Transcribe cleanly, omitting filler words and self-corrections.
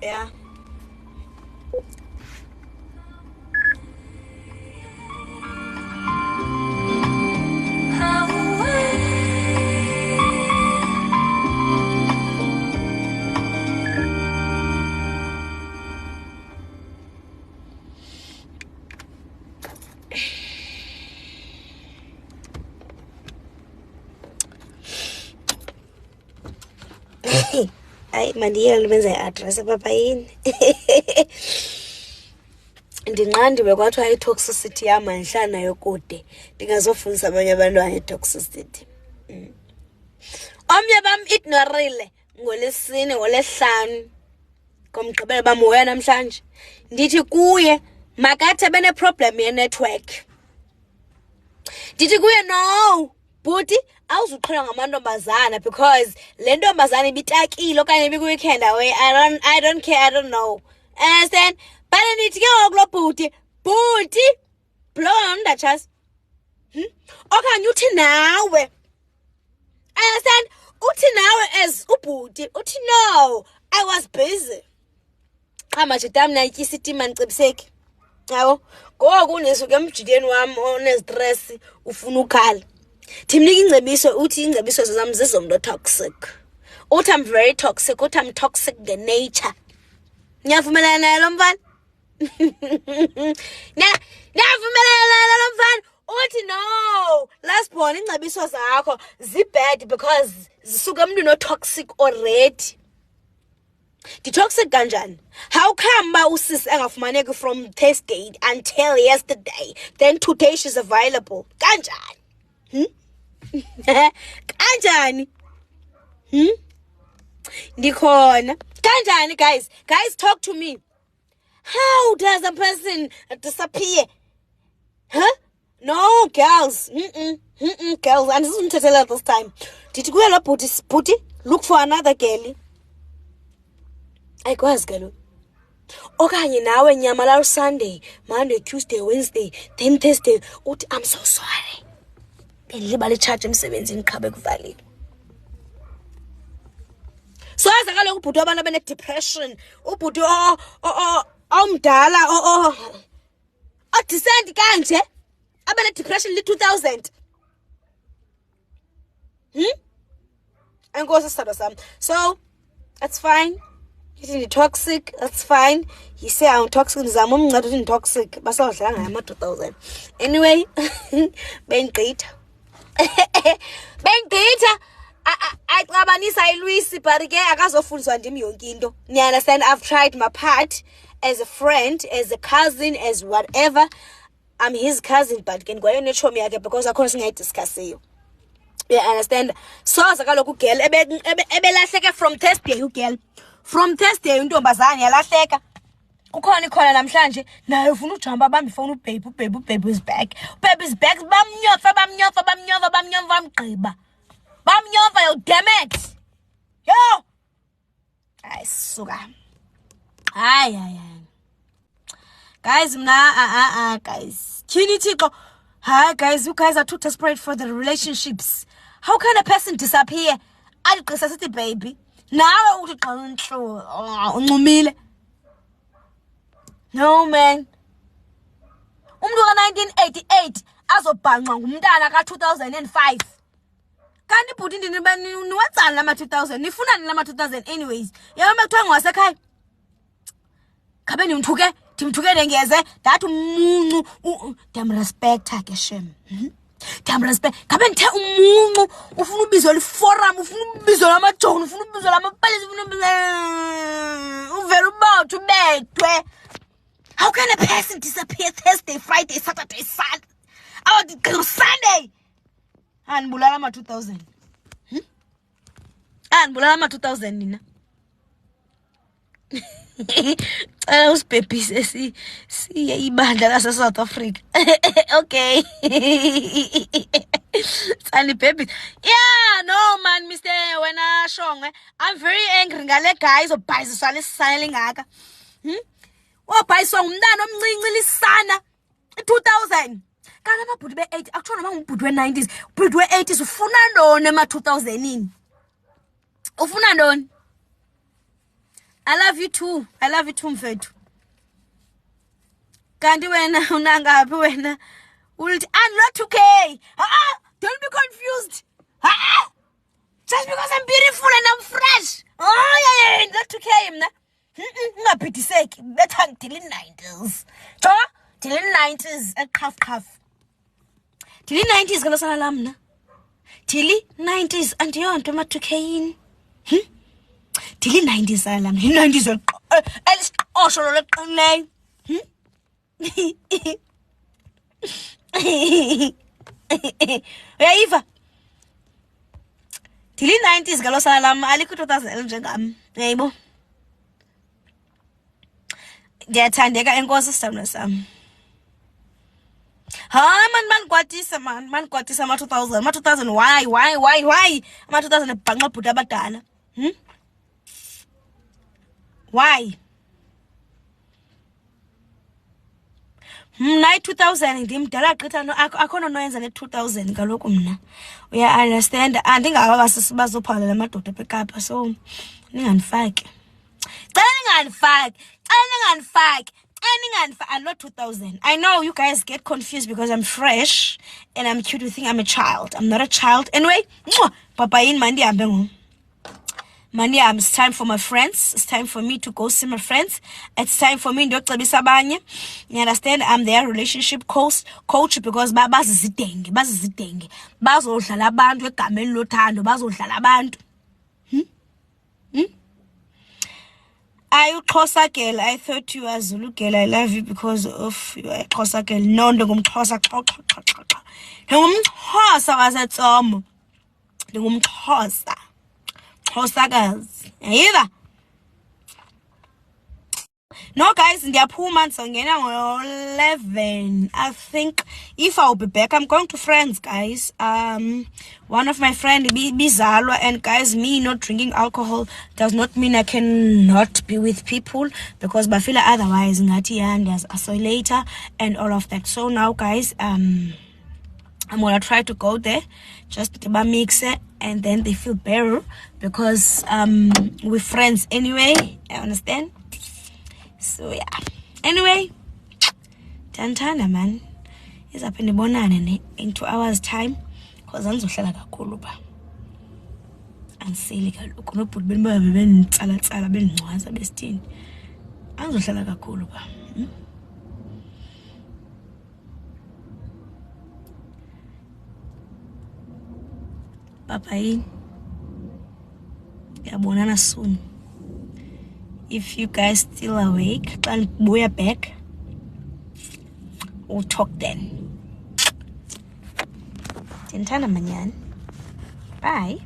Yeah. Hayi mandiyele benze i-address apha yini. Ndinqandiwe kwathiwa i-toxicity yamandla nayo kude ndingazofundisa abanye abantwana i-toxicity. Omnye bam ignorile ngoLwesine ngoLwesihlanu ngomgqibelo bam hoya namhlanje ndithi kuye makathi abeneproblem yenetwork. Ndithi kuye no bhuti awuzuqhelwa ngamantombazana because le ntombazana ibitakile okanye ibikwi-weekend away. I don't care, I don't know. Understand? But ndithi ke ngoku lo bhuti blow ndachas. Okanye uthi nawe. Understand? Uthi nawe as ubhuti uthi no I was busy. Manje tam nayityisa itima ndicebiseki. Yabo ngoku unesuke emjikeni wam onestress ufuna ukhala. Ndimnika ingcebiso uthi ingcebiso zam zizomntu toxic. Uthi I'm very toxic, uthi I'm toxic the nature. Niyavumelana naye lo mfana? Niyavumelana naye lo mfana? Uthi no, last born ingcebiso zakho zi-bad because zisuka emntwini toxic already. Di-toxic kanjani? How come ba usisi angafumaneki from Thursday until yesterday, then today she's available? Kanjani? Kanjani? Ndikhona. Kanjani guys? Guys, talk to me. How does a person disappear? Huh? No, girls. Girls, and this isn't tell this time. Did you go and put it? Look for another girl. Ayikwazi ke lo. Okanye nawe nyamala Sunday, Monday, Tuesday, Wednesday, then Thursday uthi I'm so sorry. Bendilibala icharge emsebenzini qhabe kuvaliwe. So aza kaloku ubhuti abantu abene depression, ubhuti omdala decent kanje abene depression li 2000. Enkosi sithandwa sami. So that's fine. He's toxic, that's fine. He say I'm toxic, ndizama umnceda uthi toxic. Basawudlala ngayo ama 2000. Anyway, bengqitha. Bengqitha. Ayixabanisa iLuisi but ke akazofundiswa ndim yonke into. You understand? I've tried my part as a friend, as a cousin, as whatever. I'm his cousin but ke ngwayo nechomi yakhe because akhona singayidiscussiyo. You understand? So zakaloku girl ebelahleke from Thursday girl. From Thursday untombazane yalahleka. Ukhona ikhona namhlanje naye ufuna ujamba bambi phone ubaby is back. Baby is back bamnyofa bamgqiba. Bamnyofa yo damn it. Yo. Ay suka. Ay. Guys guys. Kini Thixo. Hi guys, you guys are too desperate for the relationships. How can a person disappear? Aligqisa sithi baby. Nawe uthi xa unhlolo uncumile. No man. Umuntu ka1988 azobhanqa ngumntana ka2005. Kanti ibhuti ndinibani niwenzani lama 2000? Nifuna ni lama 2000 anyways. Yabo makuthiwa ngwasekhaya. Khabe ndimthuke ndengeze that umuncu damn respect ke shem. Damn respect. Khabe ndithe umuncu ufuna ubizo liforum, ufuna ubizo lamajoni, ufuna ubizo lamapalisi, uvela about ubethwe. How can a person disappear Thursday, Friday, Saturday, Sunday? Sunday. And bulala ama 2000. And bulala ama 2000 nina. Usibhebhise siye ibandla lase South Africa. Okay. Sani baby. Yeah, no man, Mr. Wena Shongwe. I'm very angry ngale guys obhayiswa lesisayele ngaka. Wabhayiswa ngumntana omncinci lisana 2000. Kana amabhuti be-80 actually bangubhuti we-90s. Ubhuti we-80s ufuna ntoni ema 2000 ini? Ufuna ntoni? I love you too mfethu. Kanti wena unangaphi wena? Ulithi not 2K. Don't be confused. Just because I'm beautiful and I'm fresh. Yeah, not 2K mna. Ungabhidiseki. Betha ngidile in 90s. Cha, dile in 90s eqhaf. Dile 90s ngalosana lami na. Dile 90s andiyonto ma 2K yini. Dile 90s alami. 90s elisiqosho lo leqileyo. Uyayiva? Dile 90s ngalosana lami alikho 2000 njengami. Yayibo? Ngiyathandeka enkosi sithandwa sami. Man kwatisa ma 2000 ma 2000 why ma 2000 ebhanqa bhuti abadala. Why? Mna 2000 ndimdala gqitha akhona noyenza ne 2000 kaloku mna. Uya understand andingaba basizophala lamadoda eKapa so ningandifaki. I'm not 2000. I know you guys get confused because I'm fresh and I'm cute. You think I'm a child. I'm not a child. Anyway, Papa in Mandi Ambengo. Mandi, it's time for my friends. It's time for me to go see my friends. It's time for me Dr. Bisabanya. You understand? I'm their relationship coach because bazizidenge. Bazodlala abantu egameni lothando, bazodlala abantu. Are you Xhosa girl? I thought you were Zulu girl. I love you because of you are Xhosa girl. No, ndingumXhosa. NdingumXhosa waseTsomo. NdingumXhosa. Xhosakazi. Yayiva? No guys, ndiyaphuma ndizongena ngo-11. I think if I'll be back, I'm going to friends, guys. One of my friends, Bizalwa, and guys, me not drinking alcohol does not mean I cannot be with people because I feel otherwise ngati and as isolator and all of that. So now, guys, I'm gonna try to go there, just mix it, and then they feel better because we're friends anyway. I understand. So yeah. Anyway, Tantana man is up in the bonane in 2 hours time because anzohlala kakhulu ba. Anseli kaloku no put ben ba ben tsala ben ncwaza besithini. Anzohlala kakhulu ba. Bye. Yabonana soon. If you guys still awake, we're back. We'll talk then. Tintana manyan. Bye.